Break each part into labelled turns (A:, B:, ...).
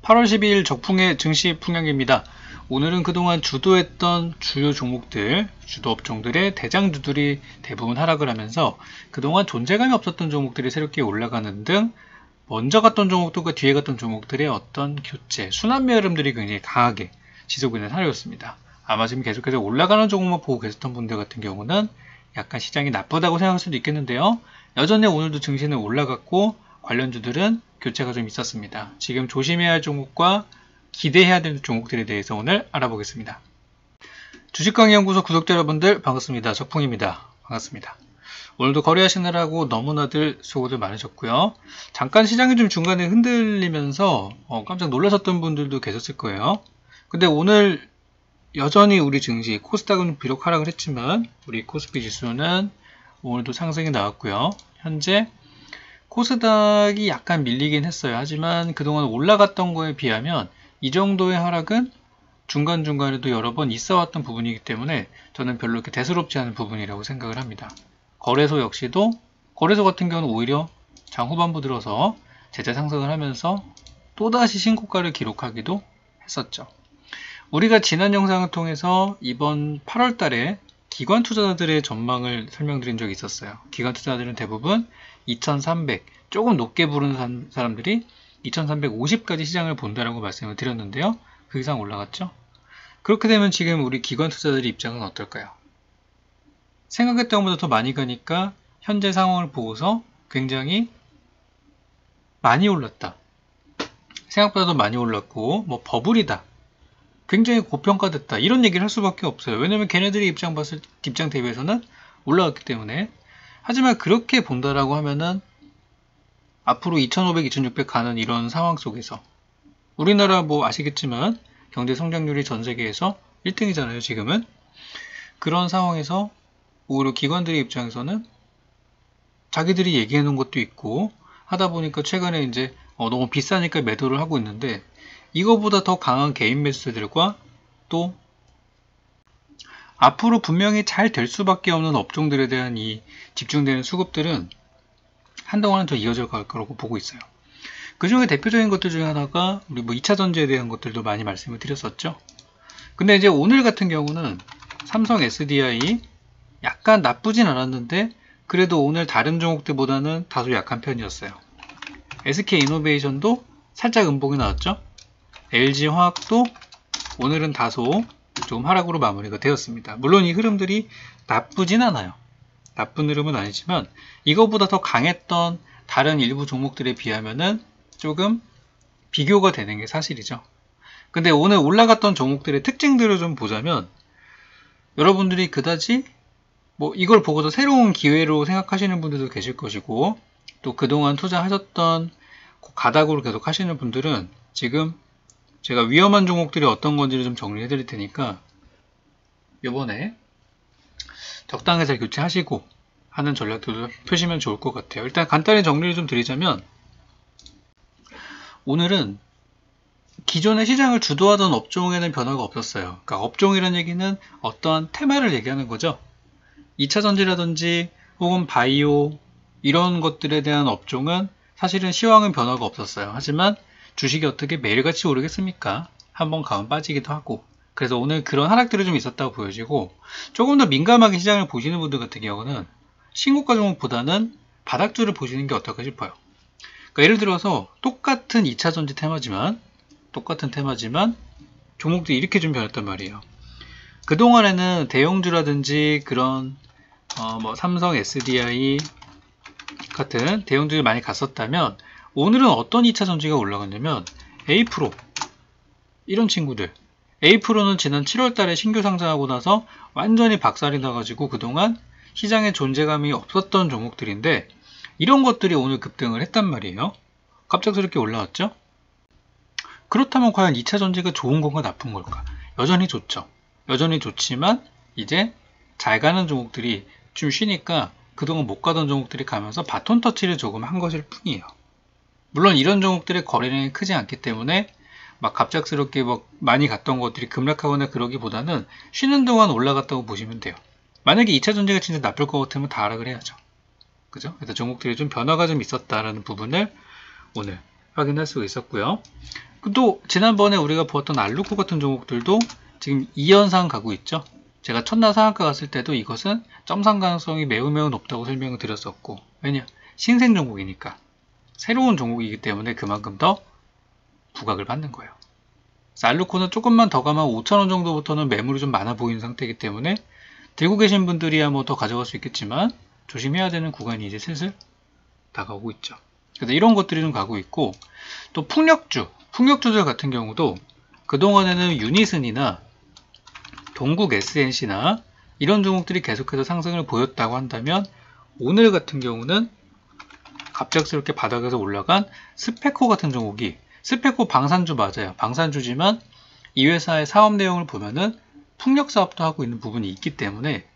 A: 8월 12일 적풍의 증시 풍향입니다. 오늘은 그동안 주도했던 주요 종목들, 주도 업종들의 대장주들이 대부분 하락을 하면서 그동안 존재감이 없었던 종목들이 새롭게 올라가는 등 먼저 갔던 종목들과 뒤에 갔던 종목들의 어떤 교체, 순환매 흐름들이 굉장히 강하게 지속되는 하루였습니다. 아마 지금 계속해서 올라가는 종목만 보고 계셨던 분들 같은 경우는 약간 시장이 나쁘다고 생각할 수도 있겠는데요. 여전히 오늘도 증시는 올라갔고 관련주들은 교체가 좀 있었습니다. 지금 조심해야 할 종목과 기대해야 되는 종목들에 대해서 오늘 알아보겠습니다. 주식강의연구소 구독자 여러분들 반갑습니다. 적풍입니다. 반갑습니다. 오늘도 거래하시느라고 너무나들 수고들 많으셨고요. 잠깐 시장이 좀 중간에 흔들리면서 깜짝 놀라셨던 분들도 계셨을 거예요. 근데 오늘 여전히 우리 증시 코스닥은 비록 하락을 했지만 우리 코스피 지수는 오늘도 상승이 나왔고요. 현재 코스닥이 약간 밀리긴 했어요. 하지만 그동안 올라갔던 거에 비하면 이 정도의 하락은 중간중간에도 여러 번 있어 왔던 부분이기 때문에 저는 별로 이렇게 대수롭지 않은 부분이라고 생각을 합니다. 거래소 역시도 거래소 같은 경우는 오히려 장 후반부 들어서 제자 상승을 하면서 또다시 신고가를 기록하기도 했었죠. 우리가 지난 영상을 통해서 이번 8월 달에 기관 투자자들의 전망을 설명드린 적이 있었어요. 기관 투자자들은 대부분 2300, 조금 높게 부르는 사람들이 2350까지 시장을 본다라고 말씀을 드렸는데요. 그 이상 올라갔죠? 그렇게 되면 지금 우리 기관 투자자들의 입장은 어떨까요? 생각했던 것보다 더 많이 가니까 현재 상황을 보고서 굉장히 많이 올랐다. 생각보다 더 많이 올랐고 뭐 버블이다. 굉장히 고평가됐다. 이런 얘기를 할 수밖에 없어요. 왜냐면 걔네들이 입장 대비해서는 올라갔기 때문에. 하지만 그렇게 본다라고 하면은 앞으로 2500, 2600 가는 이런 상황 속에서 우리나라 뭐 아시겠지만 경제 성장률이 전 세계에서 1등이잖아요. 지금은. 그런 상황에서 오히려 기관들의 입장에서는 자기들이 얘기해 놓은 것도 있고 하다 보니까 최근에 이제 너무 비싸니까 매도를 하고 있는데 이거보다 더 강한 개인 매수들과 또 앞으로 분명히 잘 될 수밖에 없는 업종들에 대한 이 집중되는 수급들은 한동안은 더 이어져 갈 거라고 보고 있어요. 그 중에 대표적인 것들 중에 하나가 우리 뭐 2차 전지에 대한 것들도 많이 말씀을 드렸었죠. 근데 이제 오늘 같은 경우는 삼성 SDI 약간 나쁘진 않았는데 그래도 오늘 다른 종목들보다는 다소 약한 편이었어요. SK이노베이션도 살짝 음봉이 나왔죠. LG화학도 오늘은 다소 좀 하락으로 마무리가 되었습니다. 물론 이 흐름들이 나쁘진 않아요. 나쁜 흐름은 아니지만 이거보다 더 강했던 다른 일부 종목들에 비하면은 조금 비교가 되는 게 사실이죠. 근데 오늘 올라갔던 종목들의 특징들을 좀 보자면 여러분들이 그다지 뭐 이걸 보고서 새로운 기회로 생각하시는 분들도 계실 것이고 또 그동안 투자하셨던 가닥으로 계속 하시는 분들은 지금 제가 위험한 종목들이 어떤 건지를 좀 정리해 드릴 테니까 이번에 적당히 잘 교체하시고 하는 전략들도 펴시면 좋을 것 같아요. 일단 간단히 정리를 좀 드리자면 오늘은 기존의 시장을 주도하던 업종에는 변화가 없었어요. 그러니까 업종이라는 얘기는 어떠한 테마를 얘기하는 거죠. 2차 전지라든지 혹은 바이오 이런 것들에 대한 업종은 사실은 시황은 변화가 없었어요. 하지만 주식이 어떻게 매일같이 오르겠습니까? 한번 가면 빠지기도 하고 그래서 오늘 그런 하락들이 좀 있었다고 보여지고 조금 더 민감하게 시장을 보시는 분들 같은 경우는 신고가 종목보다는 바닥주를 보시는 게 어떨까 싶어요. 그러니까 예를 들어서 똑같은 2차 전지 테마지만 종목들이 이렇게 좀 변했단 말이에요. 그동안에는 대형주라든지 그런 뭐 삼성 SDI 같은 대형주를 많이 갔었다면 오늘은 어떤 2차 전지가 올라갔냐면 A-프로 이런 친구들 A-프로는 지난 7월 달에 신규 상장하고 나서 완전히 박살이 나가지고 그동안 시장에 존재감이 없었던 종목들인데 이런 것들이 오늘 급등을 했단 말이에요. 갑작스럽게 올라왔죠. 그렇다면 과연 2차 전지가 좋은 건가 나쁜 걸까? 여전히 좋죠. 여전히 좋지만 이제 잘 가는 종목들이 좀 쉬니까 그동안 못 가던 종목들이 가면서 바톤 터치를 조금 한 것일 뿐이에요. 물론 이런 종목들의 거래량이 크지 않기 때문에 막 갑작스럽게 막 많이 갔던 것들이 급락하거나 그러기보다는 쉬는 동안 올라갔다고 보시면 돼요. 만약에 2차 전지가 진짜 나쁠 것 같으면 다 하락을 해야죠. 그죠? 그래서 종목들이 좀 변화가 좀 있었다라는 부분을 오늘 확인할 수가 있었고요. 또 지난번에 우리가 보았던 알루코 같은 종목들도 지금 2연상 가고 있죠. 제가 첫날 상한가 갔을 때도 이것은 점상 가능성이 매우 높다고 설명을 드렸었고, 왜냐? 신생 종목이니까 새로운 종목이기 때문에 그만큼 더 부각을 받는 거예요. 알루코는 조금만 더 가면 5,000원 정도부터는 매물이 좀 많아 보이는 상태이기 때문에 들고 계신 분들이야 뭐 더 가져갈 수 있겠지만 조심해야 되는 구간이 이제 슬슬 다가오고 있죠. 그래서 이런 것들이 좀 가고 있고, 또 풍력주들 같은 경우도 그동안에는 유니슨이나 동국 SNC나 이런 종목들이 계속해서 상승을 보였다고 한다면, 오늘 같은 경우는 갑작스럽게 바닥에서 올라간 스페코 같은 종목이, 스페코 방산주 맞아요. 방산주지만 이 회사의 사업 내용을 보면은 풍력 사업도 하고 있는 부분이 있기 때문에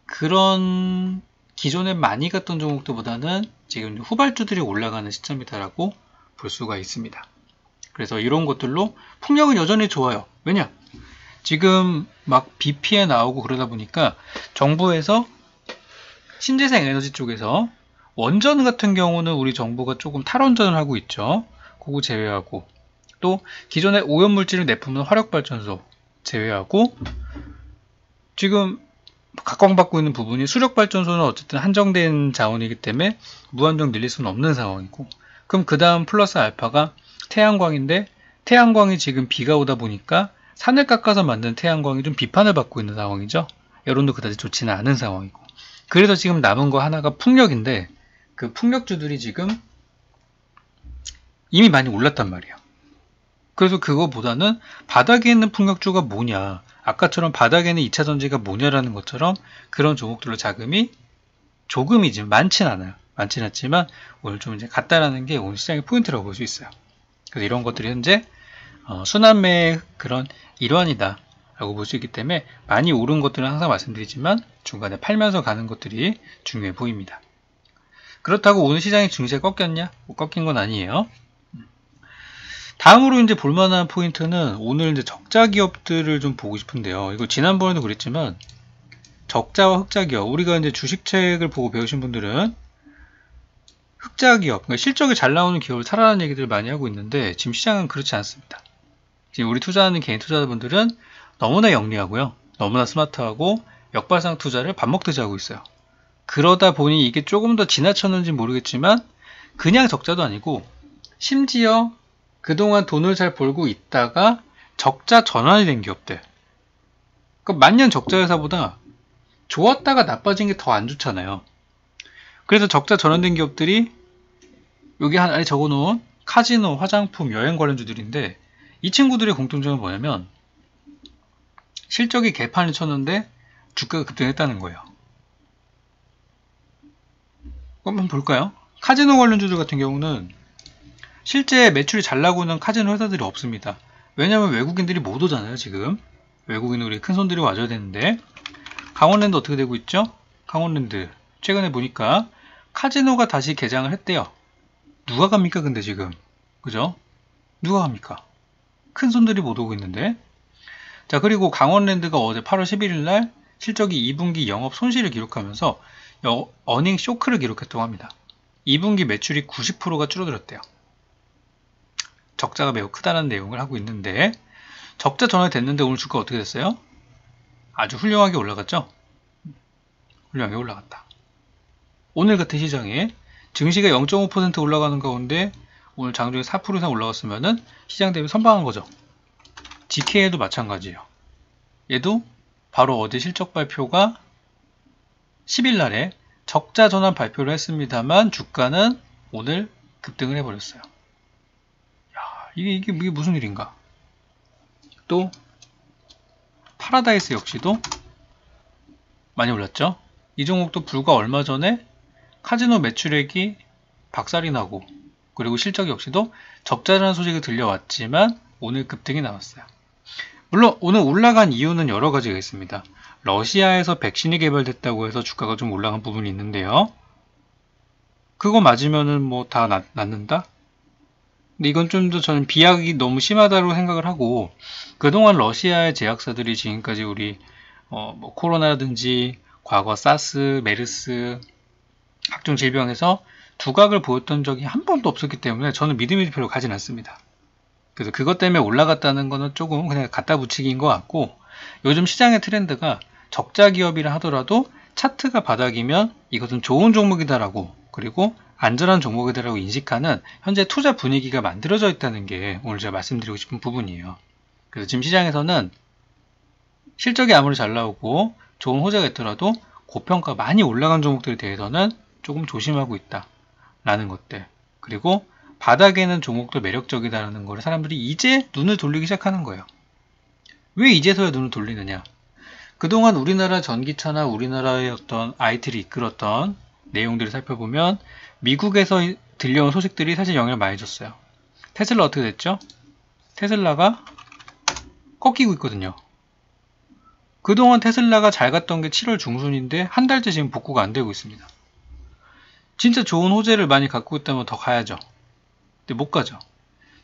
A: 그런 기존에 많이 갔던 종목들보다는 지금 후발주들이 올라가는 시점이다라고 볼 수가 있습니다. 그래서 이런 것들로 풍력은 여전히 좋아요. 왜냐? 지금 막 비 피해 나오고 그러다 보니까 정부에서 신재생 에너지 쪽에서 원전 같은 경우는 우리 정부가 조금 탈원전을 하고 있죠. 그거 제외하고, 또 기존에 오염물질을 내뿜는 화력발전소 제외하고, 지금 각광받고 있는 부분이 수력발전소는 어쨌든 한정된 자원이기 때문에 무한정 늘릴 수는 없는 상황이고, 그럼 그 다음 플러스 알파가 태양광인데, 태양광이 지금 비가 오다 보니까 산을 깎아서 만든 태양광이 좀 비판을 받고 있는 상황이죠. 여론도 그다지 좋지는 않은 상황이고, 그래서 지금 남은 거 하나가 풍력인데, 그 풍력주들이 지금 이미 많이 올랐단 말이에요. 그래서 그거보다는 바닥에 있는 풍력주가 뭐냐, 아까처럼 바닥에는 2차전지가 뭐냐라는 것처럼 그런 종목들로 자금이 조금이지만 많진 않아요. 많진 않지만 오늘 좀 이제 갔다라는 게 오늘 시장의 포인트라고 볼 수 있어요. 그래서 이런 것들이 현재 순환매의 그런 일환이다 라고 볼 수 있기 때문에, 많이 오른 것들은 항상 말씀드리지만 중간에 팔면서 가는 것들이 중요해 보입니다. 그렇다고 오늘 시장의 증시가 꺾였냐? 뭐 꺾인 건 아니에요. 다음으로 이제 볼만한 포인트는 오늘 이제 적자 기업들을 좀 보고 싶은데요. 이거 지난번에도 그랬지만 적자와 흑자 기업, 우리가 이제 주식책을 보고 배우신 분들은 흑자 기업, 그러니까 실적이 잘 나오는 기업을 사라는 얘기들 많이 하고 있는데, 지금 시장은 그렇지 않습니다. 지금 우리 투자하는 개인 투자자분들은 너무나 영리하고요, 너무나 스마트하고 역발상 투자를 밥 먹듯이 하고 있어요. 그러다 보니 이게 조금 더 지나쳤는지 모르겠지만 그냥 적자도 아니고, 심지어 그동안 돈을 잘 벌고 있다가 적자 전환이 된 기업들, 그러니까 만년 적자 회사보다 좋았다가 나빠진 게 더 안 좋잖아요. 그래서 적자 전환된 기업들이 여기 하나에 적어놓은 카지노, 화장품, 여행 관련주들인데, 이 친구들의 공통점은 뭐냐면 실적이 개판을 쳤는데 주가가 급등했다는 거예요. 한번 볼까요? 카지노 관련주들 같은 경우는 실제 매출이 잘 나고는 카지노 회사들이 없습니다. 왜냐면 외국인들이 못 오잖아요. 지금 외국인 우리 큰손들이 와줘야 되는데, 강원랜드 어떻게 되고 있죠? 강원랜드 최근에 보니까 카지노가 다시 개장을 했대요. 누가 갑니까 근데 지금, 그죠? 누가 갑니까? 큰손들이 못 오고 있는데. 자, 그리고 강원랜드가 어제 8월 11일 날 실적이 2분기 영업 손실을 기록하면서 어닝 쇼크를 기록했다고 합니다. 2분기 매출이 90%가 줄어들었대요. 적자가 매우 크다는 내용을 하고 있는데, 적자 전환이 됐는데 오늘 주가 어떻게 됐어요? 아주 훌륭하게 올라갔죠? 훌륭하게 올라갔다. 오늘 같은 시장에 증시가 0.5% 올라가는 가운데 오늘 장중에 4% 이상 올라갔으면은 시장 대비 선방한 거죠. GK에도 마찬가지예요. 얘도 바로 어제 실적 발표가 10일 날에 적자 전환 발표를 했습니다만 주가는 오늘 급등을 해버렸어요. 이게 무슨 일인가? 또 파라다이스 역시도 많이 올랐죠. 이 종목도 불과 얼마 전에 카지노 매출액이 박살이 나고, 그리고 실적 역시도 적자라는 소식이 들려왔지만 오늘 급등이 나왔어요. 물론 오늘 올라간 이유는 여러 가지가 있습니다. 러시아에서 백신이 개발됐다고 해서 주가가 좀 올라간 부분이 있는데요. 그거 맞으면은 뭐 다 낫는다? 근데 이건 좀 더 저는 비약이 너무 심하다고 생각을 하고, 그동안 러시아의 제약사들이 지금까지 우리 뭐 코로나라든지 과거 사스, 메르스 각종 질병에서 두각을 보였던 적이 한 번도 없었기 때문에 저는 믿음이 별로 가진 않습니다. 그래서 그것 때문에 올라갔다는 거는 조금 그냥 갖다 붙이기인 것 같고, 요즘 시장의 트렌드가 적자 기업이라 하더라도 차트가 바닥이면 이것은 좋은 종목이다라고, 그리고 안전한 종목이다라고 인식하는 현재 투자 분위기가 만들어져 있다는 게 오늘 제가 말씀드리고 싶은 부분이에요. 그래서 지금 시장에서는 실적이 아무리 잘 나오고 좋은 호재가 있더라도 고평가 많이 올라간 종목들에 대해서는 조금 조심하고 있다라는 것들, 그리고 바닥에는 종목도 매력적이다라는 걸 사람들이 이제 눈을 돌리기 시작하는 거예요. 왜 이제서야 눈을 돌리느냐? 그동안 우리나라 전기차나 우리나라의 어떤 IT를 이끌었던 내용들을 살펴보면 미국에서 들려온 소식들이 사실 영향을 많이 줬어요. 테슬라 어떻게 됐죠? 테슬라가 꺾이고 있거든요. 그동안 테슬라가 잘 갔던 게 7월 중순인데 한 달째 지금 복구가 안 되고 있습니다. 진짜 좋은 호재를 많이 갖고 있다면 더 가야죠. 근데 못 가죠.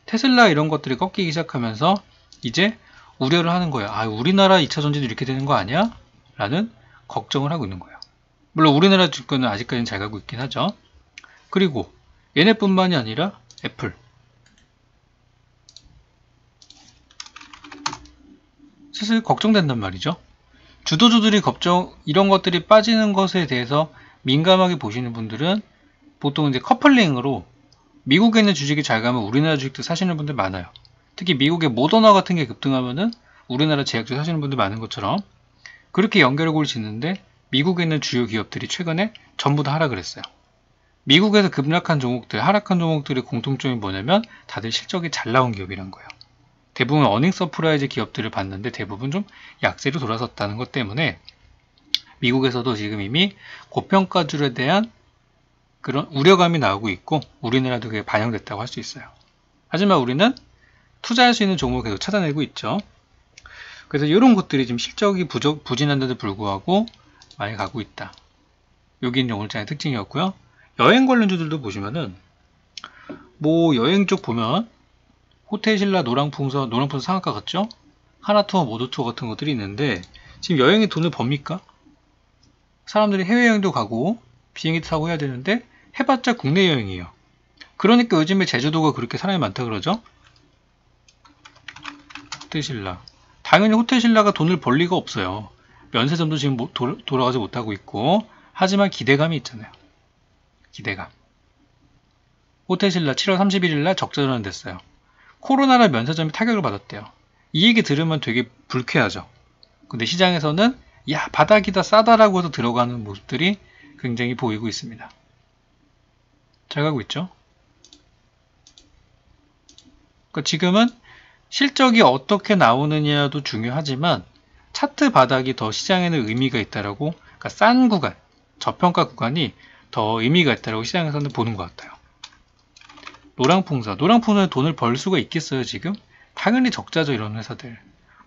A: 테슬라 이런 것들이 꺾이기 시작하면서 이제 우려를 하는 거예요. 아, 우리나라 2차 전지도 이렇게 되는 거 아니야? 라는 걱정을 하고 있는 거예요. 물론 우리나라 주가는 아직까지는 잘 가고 있긴 하죠. 그리고 얘네뿐만이 아니라 애플, 슬슬 걱정된단 말이죠. 주도주들이 이런 것들이 빠지는 것에 대해서 민감하게 보시는 분들은 보통 이제 커플링으로 미국에 있는 주식이 잘 가면 우리나라 주식도 사시는 분들 많아요. 특히 미국의 모더나 같은 게 급등하면은 우리나라 제약주 사시는 분들 많은 것처럼 그렇게 연결고를 짓는데 미국에 있는 주요 기업들이 최근에 전부 다 하락을 했어요. 미국에서 급락한 종목들, 하락한 종목들의 공통점이 뭐냐면 다들 실적이 잘 나온 기업이란 거예요. 대부분 어닝 서프라이즈 기업들을 봤는데 대부분 좀 약세로 돌아섰다는 것 때문에 미국에서도 지금 이미 고평가주에 대한 그런 우려감이 나오고 있고 우리나라도 그게 반영됐다고 할 수 있어요. 하지만 우리는 투자할 수 있는 종목을 계속 찾아내고 있죠. 그래서 이런 것들이 지금 실적이 부진한데도 불구하고 많이 가고 있다. 여기는 오늘 장의 특징이었고요. 여행 관련주들도 보시면은 뭐 여행 쪽 보면 호텔신라, 노랑풍선 상한가 같죠? 하나투어, 모두투어 같은 것들이 있는데 지금 여행에 돈을 법니까? 사람들이 해외여행도 가고 비행기도 타고 해야 되는데 해봤자 국내 여행이에요. 그러니까 요즘에 제주도가 그렇게 사람이 많다 그러죠? 호텔신라. 당연히 호텔신라가 돈을 벌 리가 없어요. 면세점도 지금 돌아가지 못하고 있고, 하지만 기대감이 있잖아요. 기대감. 호텔신라 7월 31일날 적자 전환됐어요. 코로나라 면세점이 타격을 받았대요. 이 얘기 들으면 되게 불쾌하죠. 근데 시장에서는 야, 바닥이다, 싸다라고 해서 들어가는 모습들이 굉장히 보이고 있습니다. 잘 가고 있죠? 그러니까 지금은 실적이 어떻게 나오느냐도 중요하지만 차트 바닥이 더 시장에는 의미가 있다라고, 그러니까 싼 구간, 저평가 구간이 더 의미가 있다라고 시장에서는 보는 것 같아요. 노랑풍선에 돈을 벌 수가 있겠어요, 지금? 당연히 적자죠, 이런 회사들.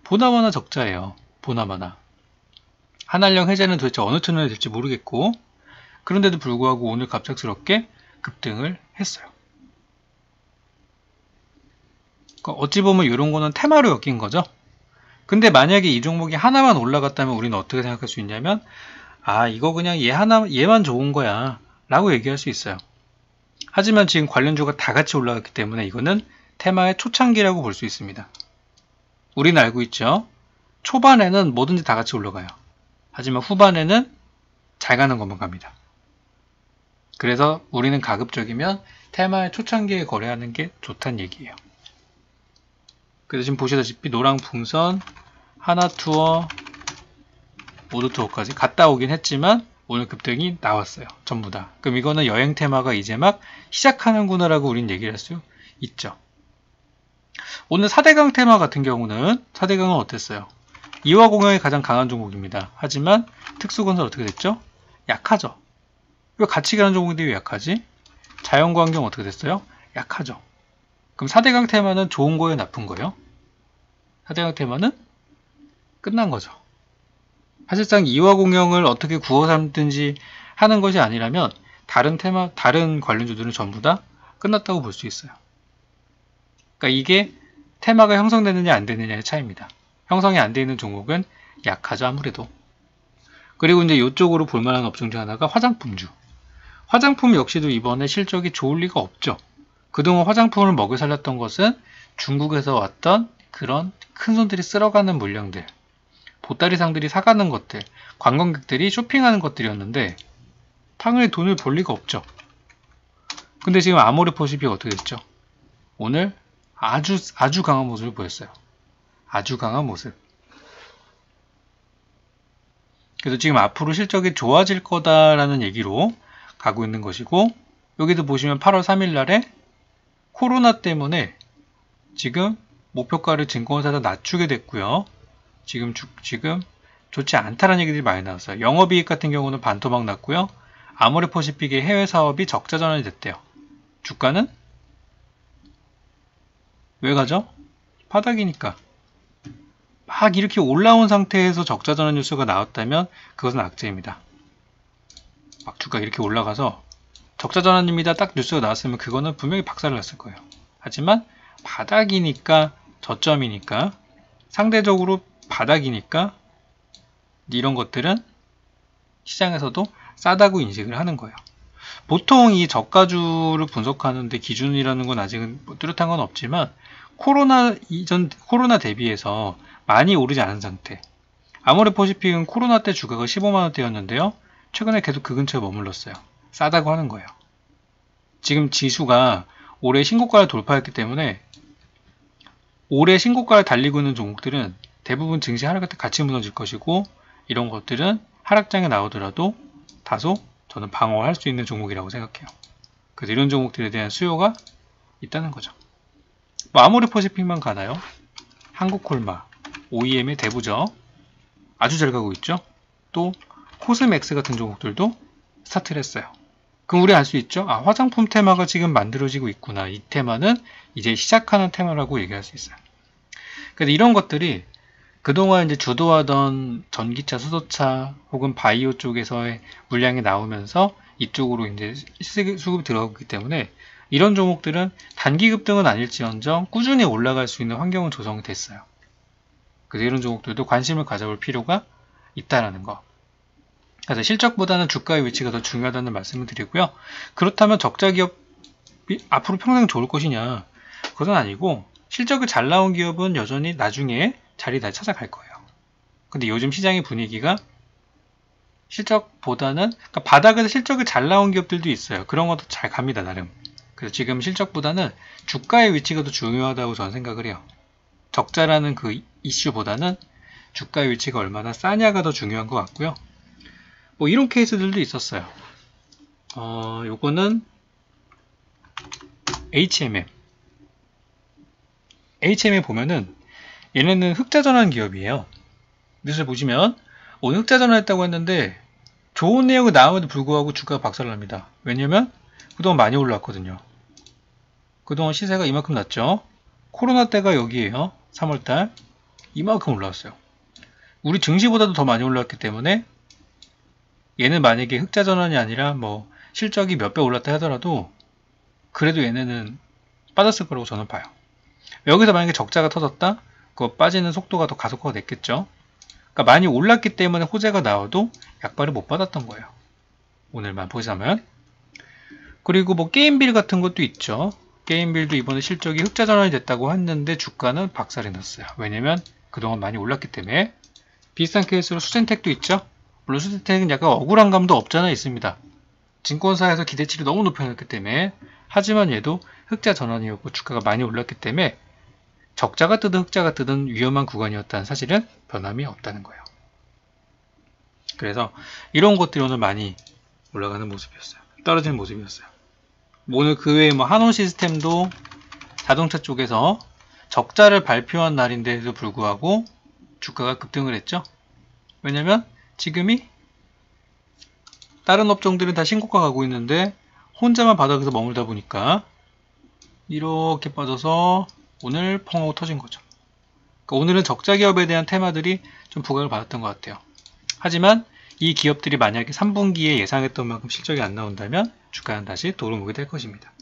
A: 보나마나 적자예요. 보나마나. 한알령 해제는 도대체 어느 채널에 될지 모르겠고, 그런데도 불구하고 오늘 갑작스럽게 급등을 했어요. 그러니까 어찌 보면 이런 거는 테마로 엮인 거죠. 근데 만약에 이 종목이 하나만 올라갔다면 우리는 어떻게 생각할 수 있냐면, 아, 이거 그냥 얘만 좋은 거야 라고 얘기할 수 있어요. 하지만 지금 관련주가 다 같이 올라갔기 때문에 이거는 테마의 초창기라고 볼 수 있습니다. 우리는 알고 있죠. 초반에는 뭐든지 다 같이 올라가요. 하지만 후반에는 잘 가는 것만 갑니다. 그래서 우리는 가급적이면 테마의 초창기에 거래하는 게 좋다는 얘기예요. 그래서 지금 보시다시피 노랑풍선, 하나투어, 모두투어까지 갔다 오긴 했지만 오늘 급등이 나왔어요. 전부 다. 그럼 이거는 여행 테마가 이제 막 시작하는구나 라고 우린 얘기를 할 수 있죠. 오늘 4대강 테마 같은 경우는 4대강은 어땠어요? 이화공영이 가장 강한 종목입니다. 하지만 특수건설 어떻게 됐죠? 약하죠. 왜 같이 가는 종목인데 왜 약하지? 자연광경 어떻게 됐어요? 약하죠. 그럼 4대강 테마는 좋은 거예요? 나쁜 거예요? 4대강 테마는 끝난 거죠. 사실상 이화공영을 어떻게 구워 삼든지 하는 것이 아니라면 다른 관련주들은 전부 다 끝났다고 볼 수 있어요. 그러니까 이게 테마가 형성되느냐 안 되느냐의 차이입니다. 형성이 안 되어 있는 종목은 약하죠, 아무래도. 그리고 이제 이쪽으로 볼만한 업종 중 하나가 화장품주. 화장품 역시도 이번에 실적이 좋을 리가 없죠. 그동안 화장품을 먹여 살렸던 것은 중국에서 왔던 그런 큰 손들이 쓸어가는 물량들, 보따리상들이 사가는 것들, 관광객들이 쇼핑하는 것들이었는데 당연히 돈을 벌 리가 없죠. 근데 지금 아모레퍼시픽이 어떻게 됐죠? 오늘 아주 강한 모습을 보였어요. 아주 강한 모습. 그래서 지금 앞으로 실적이 좋아질 거다라는 얘기로 가고 있는 것이고, 여기도 보시면 8월 3일 날에 코로나 때문에 지금 목표가를 증권사에서 낮추게 됐고요. 지금 좋지 않다라는 얘기들이 많이 나왔어요. 영업이익 같은 경우는 반토막 났고요. 아모레퍼시픽의 해외 사업이 적자 전환이 됐대요. 주가는 왜 가죠? 바닥이니까. 막 이렇게 올라온 상태에서 적자 전환 뉴스가 나왔다면 그것은 악재입니다. 막 주가 이렇게 올라가서 적자 전환입니다 딱 뉴스가 나왔으면 그거는 분명히 박살을 났을 거예요. 하지만 바닥이니까, 저점이니까, 상대적으로 바닥이니까 이런 것들은 시장에서도 싸다고 인식을 하는 거예요. 보통 이 저가주를 분석하는데 기준이라는 건 아직은 뚜렷한 건 없지만 코로나 대비해서 많이 오르지 않은 상태. 아모레퍼시픽은 코로나 때 주가가 15만원대였는데요. 최근에 계속 그 근처에 머물렀어요. 싸다고 하는 거예요. 지금 지수가 올해 신고가를 돌파했기 때문에 올해 신고가를 달리고 있는 종목들은 대부분 증시 하락 때 같이 무너질 것이고, 이런 것들은 하락장에 나오더라도 다소 저는 방어할 수 있는 종목이라고 생각해요. 그래서 이런 종목들에 대한 수요가 있다는 거죠. 뭐 아모레퍼시픽만 가나요? 한국콜마, OEM의 대부죠. 아주 잘 가고 있죠. 또 코스맥스 같은 종목들도 스타트를 했어요. 그럼 우리 알 수 있죠? 아, 화장품 테마가 지금 만들어지고 있구나. 이 테마는 이제 시작하는 테마라고 얘기할 수 있어요. 그래서 이런 것들이 그동안 이제 주도하던 전기차, 수소차 혹은 바이오 쪽에서의 물량이 나오면서 이쪽으로 이제 수급이 들어가기 때문에 이런 종목들은 단기 급등은 아닐지언정 꾸준히 올라갈 수 있는 환경은 조성이 됐어요. 그래서 이런 종목들도 관심을 가져볼 필요가 있다라는 거. 그래서 실적보다는 주가의 위치가 더 중요하다는 말씀을 드리고요. 그렇다면 적자 기업이 앞으로 평생 좋을 것이냐? 그것은 아니고 실적이 잘 나온 기업은 여전히 나중에 자리 다 찾아갈 거예요. 근데 요즘 시장의 분위기가 실적보다는, 그러니까 바닥에서 실적이 잘 나온 기업들도 있어요. 그런 것도 잘 갑니다, 나름. 그래서 지금 실적보다는 주가의 위치가 더 중요하다고 저는 생각을 해요. 적자라는 그 이슈보다는 주가의 위치가 얼마나 싸냐가 더 중요한 것 같고요. 뭐 이런 케이스들도 있었어요. 요거는 HMM. HMM 보면은 얘네는 흑자 전환 기업이에요. 뉴스를 보시면 오늘 흑자 전환했다고 했는데 좋은 내용이 나옴에도 불구하고 주가가 박살납니다. 왜냐면 그동안 많이 올랐거든요. 그동안 시세가 이만큼 났죠. 코로나 때가 여기에요. 3월달 이만큼 올라왔어요. 우리 증시보다도 더 많이 올랐기 때문에 얘는 만약에 흑자 전환이 아니라 뭐 실적이 몇 배 올랐다 하더라도 그래도 얘네는 빠졌을 거라고 저는 봐요. 여기서 만약에 적자가 터졌다? 그 빠지는 속도가 더 가속화가 됐겠죠. 그러니까 많이 올랐기 때문에 호재가 나와도 약발을 못 받았던 거예요. 오늘만 보자면. 그리고 뭐 게임빌 같은 것도 있죠. 게임빌도 이번에 실적이 흑자 전환이 됐다고 했는데 주가는 박살이 났어요. 왜냐면 그동안 많이 올랐기 때문에. 비슷한 케이스로 수젠텍도 있죠. 물론 수젠텍은 약간 억울한 감도 없잖아 있습니다. 증권사에서 기대치를 너무 높여놨기 때문에. 하지만 얘도 흑자 전환이었고 주가가 많이 올랐기 때문에 적자가 뜨든 흑자가 뜨든 위험한 구간이었다는 사실은 변함이 없다는 거예요. 그래서 이런 것들이 오늘 많이 올라가는 모습이었어요. 떨어지는 모습이었어요. 오늘 그 외에 뭐 한온 시스템도 자동차 쪽에서 적자를 발표한 날인데도 불구하고 주가가 급등을 했죠. 왜냐면 지금이 다른 업종들은 다 신고가 가고 있는데 혼자만 바닥에서 머물다 보니까 이렇게 빠져서 오늘 펑하고 터진 거죠. 그러니까 오늘은 적자 기업에 대한 테마들이 좀 부각을 받았던 것 같아요. 하지만 이 기업들이 만약에 3분기에 예상했던 만큼 실적이 안 나온다면 주가는 다시 도루묵이 될 것입니다.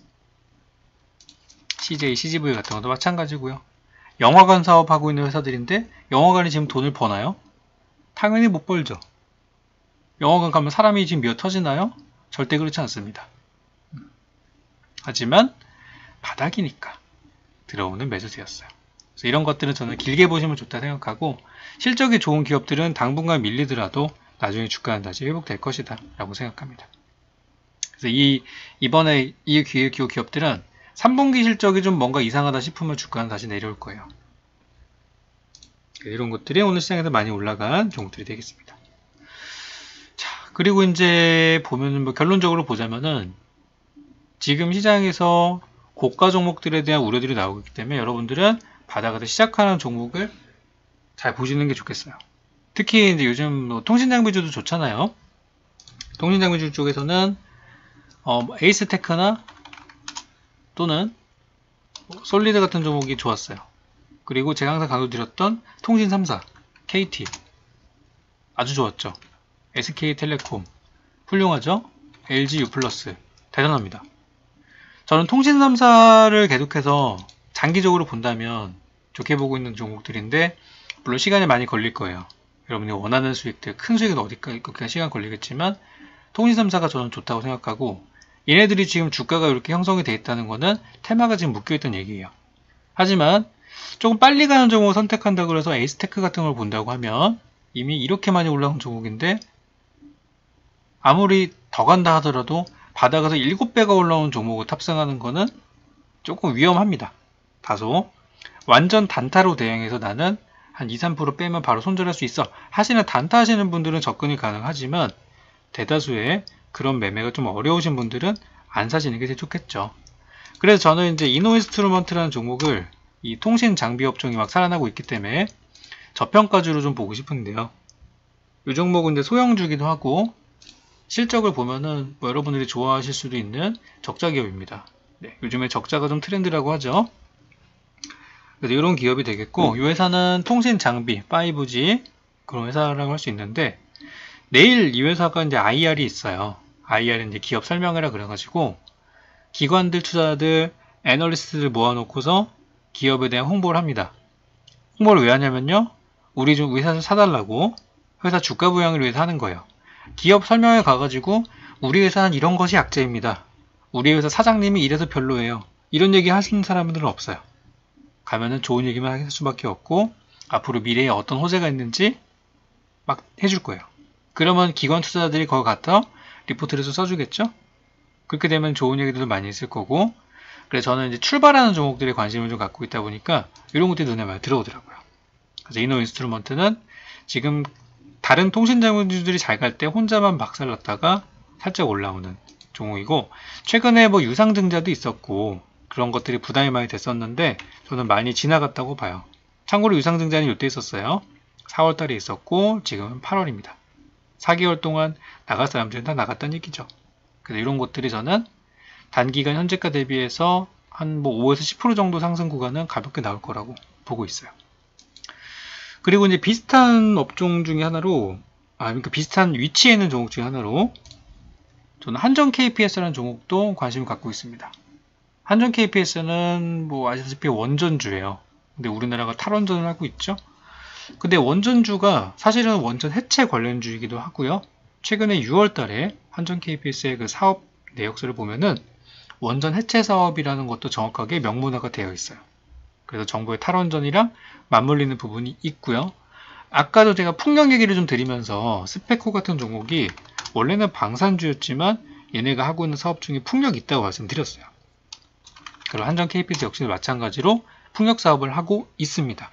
A: CJ, CGV 같은 것도 마찬가지고요. 영화관 사업하고 있는 회사들인데 영화관이 지금 돈을 버나요? 당연히 못 벌죠. 영화관 가면 사람이 지금 미어 터지나요? 절대 그렇지 않습니다. 하지만 바닥이니까 들어오는 매수세였어요. 그래서 이런 것들은 저는 길게 보시면 좋다 생각하고, 실적이 좋은 기업들은 당분간 밀리더라도 나중에 주가는 다시 회복될 것이다 라고 생각합니다. 그래서 이번에 이 기업들은 3분기 실적이 좀 뭔가 이상하다 싶으면 주가는 다시 내려올 거예요. 이런 것들이 오늘 시장에서 많이 올라간 종목들이 되겠습니다. 자, 그리고 이제 보면은 뭐 결론적으로 보자면은 지금 시장에서 고가 종목들에 대한 우려들이 나오고 있기 때문에 여러분들은 바닥에서 시작하는 종목을 잘 보시는 게 좋겠어요. 특히 이제 요즘 뭐 통신장비주도 좋잖아요. 통신장비주 쪽에서는 에이스테크나 또는 솔리드 같은 종목이 좋았어요. 그리고 제가 항상 강조드렸던 통신 3사, KT 아주 좋았죠. SK텔레콤 훌륭하죠. LG U+, 대단합니다. 저는 통신 3사를 계속해서 장기적으로 본다면 좋게 보고 있는 종목들인데, 물론 시간이 많이 걸릴 거예요. 여러분이 원하는 수익들, 큰 수익은 어디까지 시간 걸리겠지만 통신 3사가 저는 좋다고 생각하고, 얘네들이 지금 주가가 이렇게 형성이 되어 있다는 거는 테마가 지금 묶여있던 얘기예요. 하지만 조금 빨리 가는 종목을 선택한다고 해서 에이스테크 같은 걸 본다고 하면 이미 이렇게 많이 올라온 종목인데, 아무리 더 간다 하더라도 바닥에서 7배가 올라온 종목을 탑승하는 거는 조금 위험합니다. 다소 완전 단타로 대응해서 나는 한 2-3% 빼면 바로 손절할 수 있어 하시는 단타 하시는 분들은 접근이 가능하지만, 대다수의 그런 매매가 좀 어려우신 분들은 안 사시는 게 제일 좋겠죠. 그래서 저는 이제 이노인스트루먼트라는 종목을 이 통신 장비 업종이 막 살아나고 있기 때문에 저평가주로 좀 보고 싶은데요. 이 종목은 이제 소형주기도 하고 실적을 보면은 뭐 여러분들이 좋아하실 수도 있는 적자 기업입니다. 네, 요즘에 적자가 좀 트렌드라고 하죠. 그래서 이런 기업이 되겠고, 이 회사는 통신 장비, 5G 그런 회사라고 할 수 있는데, 내일 이 회사가 이제 IR이 있어요. IR은 이제 기업 설명회라 그래가지고 기관들, 투자자들, 애널리스트들 모아놓고서 기업에 대한 홍보를 합니다. 홍보를 왜 하냐면요, 우리 좀 회사 사달라고, 회사 주가 부양을 위해서 하는 거예요. 기업 설명회 가가지고 우리 회사는 이런 것이 약점입니다. 우리 회사 사장님이 이래서 별로예요. 이런 얘기 하시는 사람들은 없어요. 가면은 좋은 얘기만 할 수밖에 없고, 앞으로 미래에 어떤 호재가 있는지 막 해줄 거예요. 그러면 기관 투자자들이 거기 가서 리포트를 써주겠죠? 그렇게 되면 좋은 얘기들도 많이 있을 거고, 그래서 저는 이제 출발하는 종목들에 관심을 좀 갖고 있다 보니까 이런 것들이 눈에 많이 들어오더라고요. 그래서 이노인스트루먼트는 지금 다른 통신장비주들이 잘 갈 때 혼자만 박살났다가 살짝 올라오는 종목이고, 최근에 뭐 유상증자도 있었고 그런 것들이 부담이 많이 됐었는데 저는 많이 지나갔다고 봐요. 참고로 유상증자는 이때 있었어요. 4월달에 있었고 지금은 8월입니다. 4개월 동안 나갈 사람들은 다 나갔다는 얘기죠. 그래서 이런 것들이 저는 단기간 현재가 대비해서 한 뭐 5에서 10% 정도 상승 구간은 가볍게 나올 거라고 보고 있어요. 그리고 이제 비슷한 업종 중에 하나로, 그러니까 비슷한 위치에 있는 종목 중에 하나로 저는 한전 KPS라는 종목도 관심을 갖고 있습니다. 한전 KPS는 뭐 아시다시피 원전주예요. 근데 우리나라가 탈원전을 하고 있죠. 근데 원전주가 사실은 원전 해체 관련주이기도 하고요. 최근에 6월 달에 한전 KPS의 그 사업 내역서를 보면은 원전 해체 사업이라는 것도 정확하게 명문화가 되어 있어요. 그래서 정부의 탈원전이랑 맞물리는 부분이 있고요. 아까도 제가 풍력 얘기를 좀 드리면서 스페코 같은 종목이 원래는 방산주였지만 얘네가 하고 있는 사업 중에 풍력이 있다고 말씀드렸어요. 그리고 한전 KPS 역시도 마찬가지로 풍력 사업을 하고 있습니다.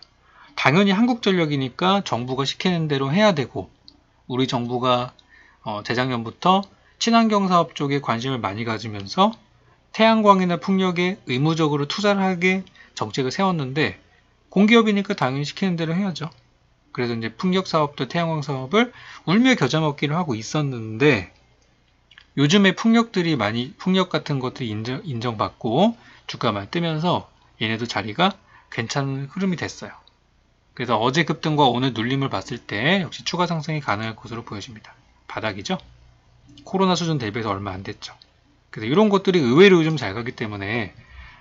A: 당연히 한국전력이니까 정부가 시키는 대로 해야 되고, 우리 정부가 재작년부터 친환경 사업 쪽에 관심을 많이 가지면서 태양광이나 풍력에 의무적으로 투자를 하게 정책을 세웠는데, 공기업이니까 당연히 시키는 대로 해야죠. 그래서 이제 풍력 사업도 태양광 사업을 울며 겨자 먹기를 하고 있었는데, 요즘에 풍력 같은 것들이 인정받고 주가 많이 뜨면서 얘네도 자리가 괜찮은 흐름이 됐어요. 그래서 어제 급등과 오늘 눌림을 봤을 때 역시 추가 상승이 가능할 것으로 보여집니다. 바닥이죠? 코로나 수준 대비해서 얼마 안 됐죠. 그래서 이런 것들이 의외로 요즘 잘 가기 때문에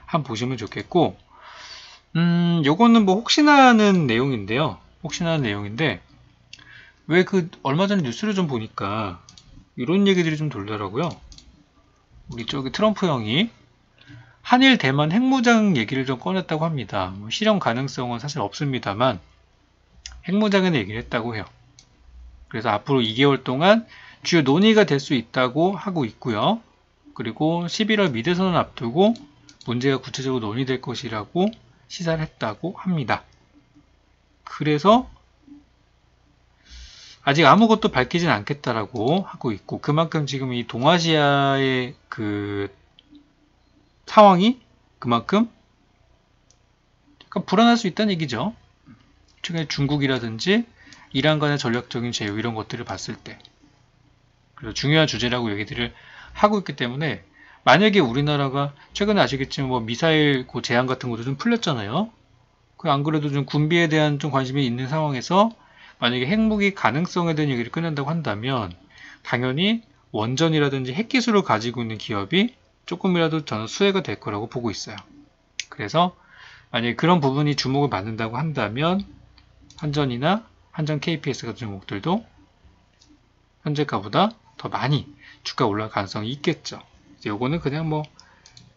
A: 한번 보시면 좋겠고, 요거는 뭐 혹시나 하는 내용인데요. 왜 얼마 전에 뉴스를 좀 보니까 이런 얘기들이 좀 돌더라고요. 우리 저기 트럼프 형이 한일 대만 핵무장 얘기를 좀 꺼냈다고 합니다. 뭐 실현 가능성은 사실 없습니다만 핵무장에 얘기를 했다고 해요. 그래서 앞으로 2개월 동안 주요 논의가 될 수 있다고 하고 있고요. 그리고 11월 미대선언 앞두고 문제가 구체적으로 논의될 것이라고 시사를 했다고 합니다. 그래서 아직 아무것도 밝히진 않겠다라고 하고 있고, 그만큼 지금 이 동아시아의 그 상황이 그만큼 약간 불안할 수 있다는 얘기죠. 최근에 중국이라든지 이란 간의 전략적인 제휴 이런 것들을 봤을 때, 그래서 중요한 주제라고 얘기들을 하고 있기 때문에, 만약에 우리나라가 최근에 아시겠지만 뭐 미사일 그 제한 같은 것도 좀 풀렸잖아요. 안 그래도 좀 군비에 대한 좀 관심이 있는 상황에서 만약에 핵무기 가능성에 대한 얘기를 꺼낸다고 한다면 당연히 원전이라든지 핵기술을 가지고 있는 기업이 조금이라도 저는 수혜가 될 거라고 보고 있어요. 그래서 만약에 그런 부분이 주목을 받는다고 한다면 한전이나 한전 KPS 같은 종목들도 현재가보다 더 많이 주가 올라갈 가능성이 있겠죠. 요거는 그냥 뭐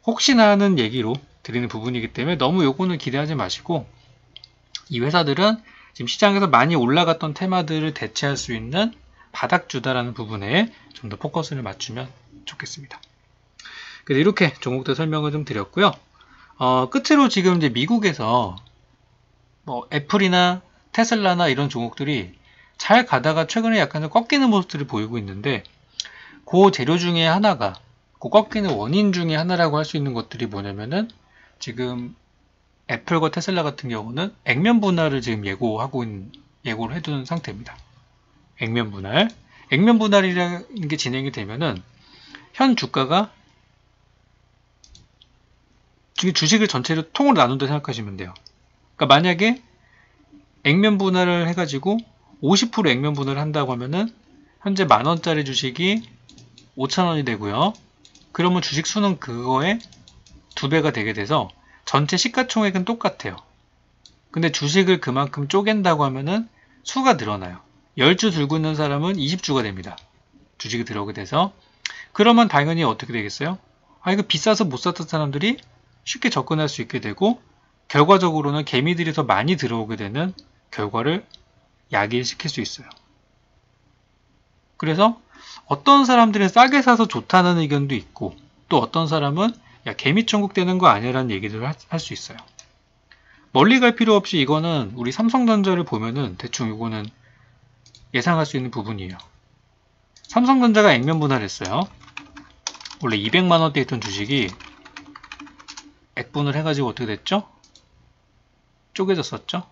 A: 혹시나 하는 얘기로 드리는 부분이기 때문에 너무 요거는 기대하지 마시고, 이 회사들은 지금 시장에서 많이 올라갔던 테마들을 대체할 수 있는 바닥주다라는 부분에 좀 더 포커스를 맞추면 좋겠습니다. 그래서 이렇게 종목들 설명을 좀 드렸고요. 끝으로 지금 이제 미국에서 뭐 애플이나 테슬라나 이런 종목들이 잘 가다가 최근에 약간 좀 꺾이는 모습들을 보이고 있는데, 그 재료 중에 하나가, 그 꺾이는 원인 중에 하나라고 할 수 있는 것들이 뭐냐면은 지금 애플과 테슬라 같은 경우는 액면 분할을 지금 예고를 해두는 상태입니다. 액면 분할. 액면 분할이라는 게 진행이 되면은 현 주가가 주식을 전체로 통으로 나눈다 생각하시면 돼요. 그러니까 만약에 액면 분할을 해가지고 50% 액면 분할을 한다고 하면은 현재 만원짜리 주식이 5,000원이 되고요. 그러면 주식 수는 그거에 2배가 되게 돼서 전체 시가총액은 똑같아요. 근데 주식을 그만큼 쪼갠다고 하면은 수가 늘어나요. 10주 들고 있는 사람은 20주가 됩니다. 주식이 들어오게 돼서. 그러면 당연히 어떻게 되겠어요? 이거 비싸서 못 샀던 사람들이 쉽게 접근할 수 있게 되고, 결과적으로는 개미들이 더 많이 들어오게 되는 결과를 야기시킬 수 있어요. 그래서 어떤 사람들은 싸게 사서 좋다는 의견도 있고, 또 어떤 사람은 야, 개미 천국 되는 거 아니라는 얘기를 할 수 있어요. 멀리 갈 필요 없이 이거는 우리 삼성전자를 보면은 대충 이거는 예상할 수 있는 부분이에요. 삼성전자가 액면 분할했어요. 원래 200만원대 있던 주식이 액분을 해가지고 어떻게 됐죠? 쪼개졌었죠?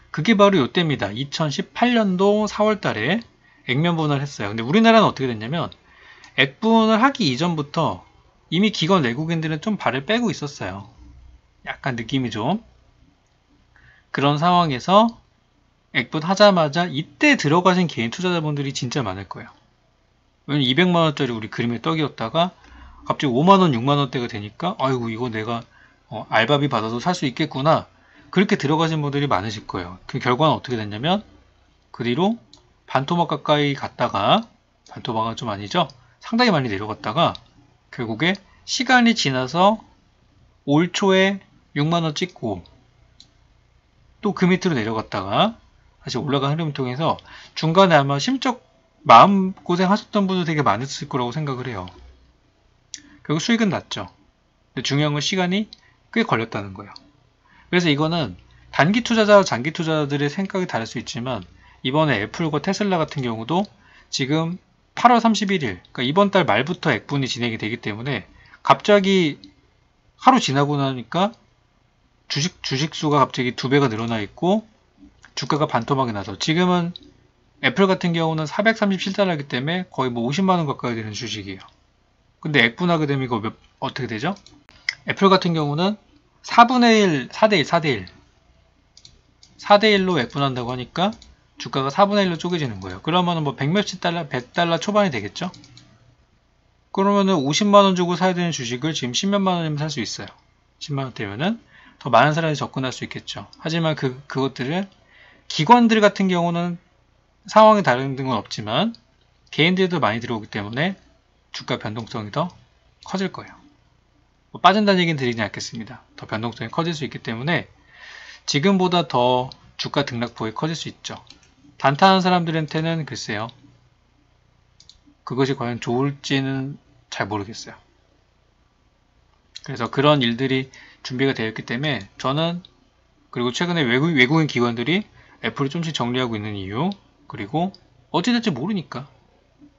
A: 그게 바로 이때입니다. 2018년도 4월달에 액면 분할했어요. 근데 우리나라는 어떻게 됐냐면 액분을 하기 이전부터 이미 기관 외국인들은 좀 발을 빼고 있었어요. 약간 느낌이 좀. 그런 상황에서 액분 하자마자 이때 들어가신 개인 투자자분들이 진짜 많을 거예요. 왜냐면 200만원짜리 우리 그림의 떡이었다가 갑자기 5만원, 6만원대가 되니까 아이고 이거 내가 알바비 받아서 살 수 있겠구나. 그렇게 들어가신 분들이 많으실 거예요. 그 결과는 어떻게 됐냐면 그 뒤로 반토막 가까이 갔다가, 반토막은 좀 아니죠? 상당히 많이 내려갔다가 결국에 시간이 지나서 올 초에 6만원 찍고 또 그 밑으로 내려갔다가 다시 올라간 흐름을 통해서 중간에 아마 심적 마음고생 하셨던 분들 되게 많았을 거라고 생각을 해요. 결국 수익은 났죠. 근데 중요한 건 시간이 꽤 걸렸다는 거예요. 그래서 이거는 단기 투자자와 장기 투자자들의 생각이 다를 수 있지만, 이번에 애플과 테슬라 같은 경우도 지금 8월 31일, 그러니까 이번 달 말부터 액분이 진행이 되기 때문에 갑자기 하루 지나고 나니까 주식 수가 갑자기 2배가 늘어나 있고 주가가 반토막이 나서 지금은 애플 같은 경우는 437달러이기 때문에 거의 뭐 50만원 가까이 되는 주식이에요. 근데 액분하게 되면 이거 어떻게 되죠? 애플 같은 경우는 4분의 1, 4대1 4대1로 액분한다고 하니까 주가가 4분의 1로 쪼개지는 거예요. 그러면은 뭐 100몇십 달러, 100달러 초반이 되겠죠? 그러면은 50만원 주고 사야 되는 주식을 지금 10몇만 원이면 살 수 있어요. 10만원대면은 더 많은 사람이 접근할 수 있겠죠. 하지만 그것들을 기관들 같은 경우는 상황이 다른 건 없지만 개인들도 많이 들어오기 때문에 주가 변동성이 더 커질 거예요. 뭐 빠진다는 얘기는 드리지 않겠습니다. 더 변동성이 커질 수 있기 때문에 지금보다 더 주가 등락폭이 커질 수 있죠. 단타하는 사람들한테는 글쎄요. 그것이 과연 좋을지는 잘 모르겠어요. 그래서 그런 일들이 준비가 되어 있기 때문에 저는, 그리고 최근에 외국인 기관들이 애플을 좀씩 정리하고 있는 이유, 그리고 어찌될지 모르니까,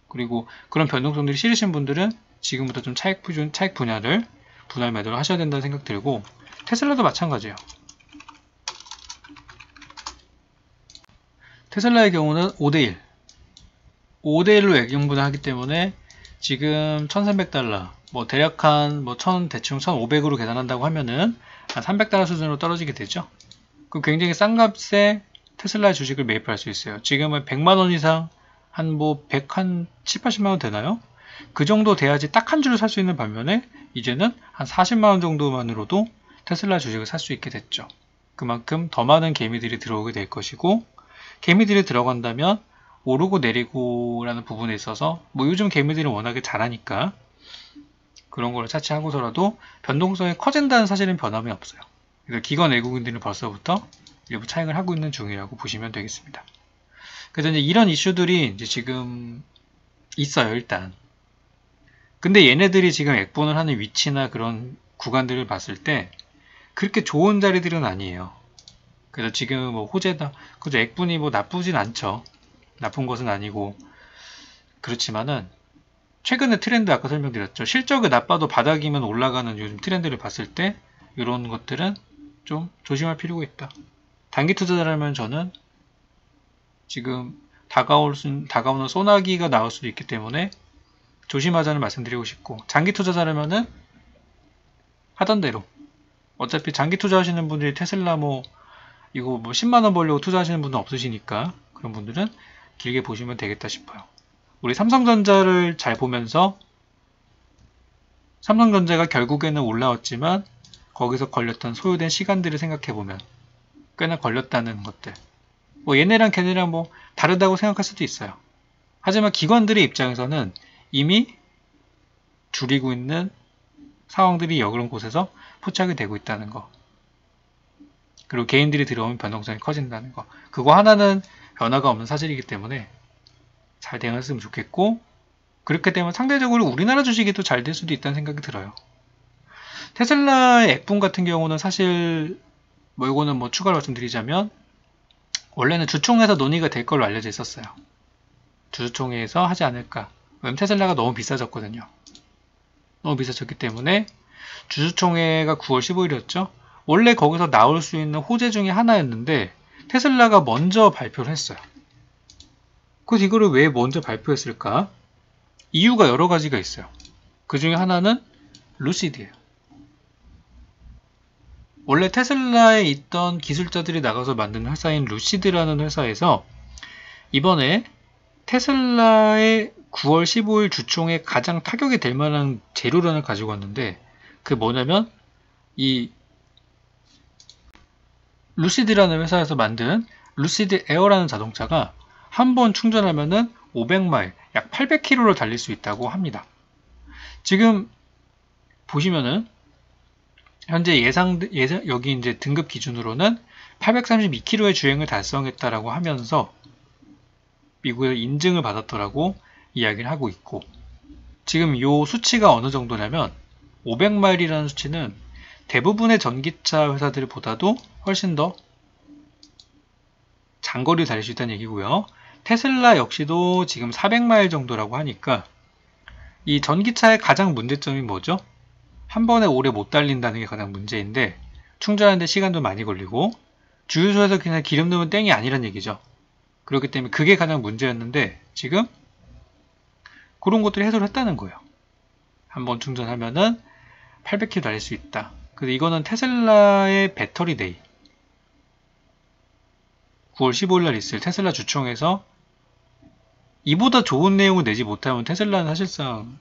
A: 그리고 그런 변동성들이 싫으신 분들은 지금부터 좀 차익 분할 매도를 하셔야 된다는 생각 들고, 테슬라도 마찬가지예요. 테슬라의 경우는 5대1 5대1로 애경분을 하기 때문에 지금 1300달러, 뭐 대략 대충 1500으로 계산한다고 하면은 한 300달러 수준으로 떨어지게 되죠. 그럼 굉장히 싼 값에 테슬라의 주식을 매입할 수 있어요. 지금은 100만원 이상 한 7, 80만원 되나요? 그 정도 돼야지 딱 한 주를 살 수 있는 반면에 이제는 한 40만원 정도만으로도 테슬라 주식을 살 수 있게 됐죠. 그만큼 더 많은 개미들이 들어오게 될 것이고, 개미들이 들어간다면 오르고 내리고 라는 부분에 있어서 뭐 요즘 개미들이 워낙에 잘하니까 그런 걸 차치하고서라도 변동성이 커진다는 사실은 변함이 없어요. 그래서 기관 외국인들은 벌써부터 일부 차익을 하고 있는 중이라고 보시면 되겠습니다. 그래서 이제 이런 이슈들이 이제 지금 있어요, 일단. 근데 얘네들이 지금 액본을 하는 위치나 그런 구간들을 봤을 때 그렇게 좋은 자리들은 아니에요. 그래서 지금 뭐 호재다, 그죠? 액분이 뭐 나쁘진 않죠. 나쁜 것은 아니고. 그렇지만은 최근의 트렌드 아까 설명드렸죠. 실적이 나빠도 바닥이면 올라가는 요즘 트렌드를 봤을 때 이런 것들은 좀 조심할 필요가 있다. 단기 투자자라면 저는 지금 다가오는 소나기가 나올 수도 있기 때문에 조심하자는 말씀드리고 싶고, 장기 투자자라면은 하던 대로, 어차피 장기 투자하시는 분들이 테슬라 이거 10만원 벌려고 투자하시는 분은 없으시니까 그런 분들은 길게 보시면 되겠다 싶어요. 우리 삼성전자를 잘 보면서 삼성전자가 결국에는 올라왔지만 거기서 걸렸던 소요된 시간들을 생각해보면 꽤나 걸렸다는 것들, 얘네랑 걔네랑 다르다고 생각할 수도 있어요. 하지만 기관들의 입장에서는 이미 줄이고 있는 상황들이 여그런 곳에서 포착이 되고 있다는 거, 그리고 개인들이 들어오면 변동성이 커진다는 거, 그거 하나는 변화가 없는 사실이기 때문에 잘 대응했으면 좋겠고, 그렇게 되면 상대적으로 우리나라 주식이 또 잘 될 수도 있다는 생각이 들어요. 테슬라의 액분 같은 경우는 사실 이거는 추가로 말씀드리자면, 원래는 주총에서 논의가 될 걸로 알려져 있었어요. 주주총회에서 하지 않을까. 왜냐면 테슬라가 너무 비싸졌거든요. 너무 비싸졌기 때문에 주주총회가 9월 15일이었죠. 원래 거기서 나올 수 있는 호재 중에 하나였는데 테슬라가 먼저 발표를 했어요. 그래서 이거를 왜 먼저 발표했을까? 이유가 여러 가지가 있어요. 그 중에 하나는 루시드예요. 원래 테슬라에 있던 기술자들이 나가서 만든 회사인 루시드라는 회사에서 이번에 테슬라의 9월 15일 주총에 가장 타격이 될 만한 재료론을 가지고 왔는데, 그게 뭐냐면 이 루시드라는 회사에서 만든 루시드 에어라는 자동차가 한 번 충전하면은 500마일, 약 800km를 달릴 수 있다고 합니다. 지금 보시면은 현재 여기 이제 등급 기준으로는 832km의 주행을 달성했다라고 하면서 미국에서 인증을 받았더라고 이야기를 하고 있고, 지금 이 수치가 어느 정도냐면 500마일이라는 수치는 대부분의 전기차 회사들보다도 훨씬 더 장거리를 달릴 수 있다는 얘기고요. 테슬라 역시도 지금 400마일 정도라고 하니까, 이 전기차의 가장 문제점이 뭐죠? 한 번에 오래 못 달린다는 게 가장 문제인데, 충전하는데 시간도 많이 걸리고 주유소에서 그냥 기름 넣으면 땡이 아니란 얘기죠. 그렇기 때문에 그게 가장 문제였는데 지금 그런 것들을 해소를 했다는 거예요. 한 번 충전하면은 800km 달릴 수 있다. 그래서 이거는 테슬라의 배터리 데이, 9월 15일날 있을 테슬라 주총에서 이보다 좋은 내용을 내지 못하면 테슬라는 사실상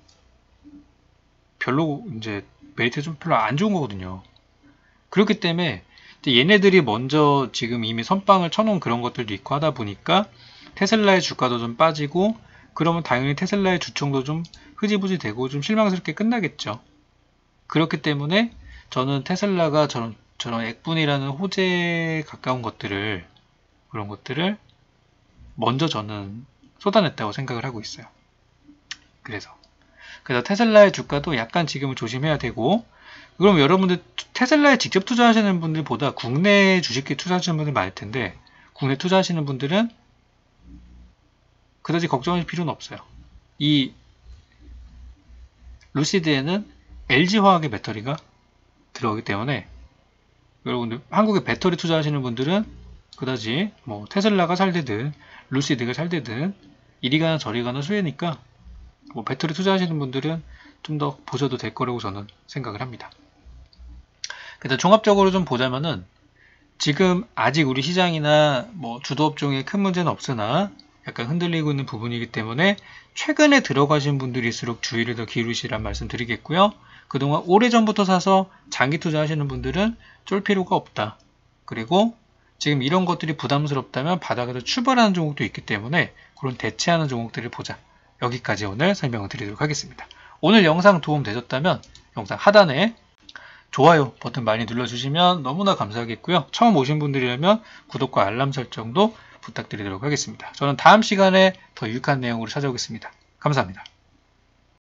A: 별로 이제 메리트가 좀 별로 안 좋은 거거든요. 그렇기 때문에 얘네들이 먼저 지금 이미 선빵을 쳐놓은 그런 것들도 있고 하다 보니까 테슬라의 주가도 좀 빠지고, 그러면 당연히 테슬라의 주총도 좀 흐지부지 되고 좀 실망스럽게 끝나겠죠. 그렇기 때문에 저는 테슬라가 저런 액분이라는 호재에 가까운 것들을, 그런 것들을 먼저 저는 쏟아냈다고 생각을 하고 있어요. 그래서 테슬라의 주가도 약간 지금은 조심해야 되고, 그럼 여러분들 테슬라에 직접 투자하시는 분들보다 국내 주식에 투자하시는 분들 많을 텐데, 국내 투자하시는 분들은 그다지 걱정할 필요는 없어요. 이 루시드에는 LG화학의 배터리가 들어오기 때문에 여러분들 한국에 배터리 투자하시는 분들은 그다지 뭐 테슬라가 잘 되든 루시드가 잘 되든 이리 가나 저리 가나 수혜니까 뭐 배터리 투자하시는 분들은 좀 더 보셔도 될 거라고 저는 생각을 합니다. 그래서 종합적으로 좀 보자면은 지금 아직 우리 시장이나 뭐 주도업종에 큰 문제는 없으나 약간 흔들리고 있는 부분이기 때문에 최근에 들어가신 분들일수록 주의를 더 기울이시란 말씀 드리겠고요. 그동안 오래전부터 사서 장기 투자하시는 분들은 쫄 필요가 없다. 그리고 지금 이런 것들이 부담스럽다면 바닥에서 출발하는 종목도 있기 때문에 그런 대체하는 종목들을 보자. 여기까지 오늘 설명을 드리도록 하겠습니다. 오늘 영상 도움 되셨다면 영상 하단에 좋아요 버튼 많이 눌러주시면 너무나 감사하겠고요. 처음 오신 분들이라면 구독과 알람 설정도 부탁드리도록 하겠습니다. 저는 다음 시간에 더 유익한 내용으로 찾아오겠습니다. 감사합니다.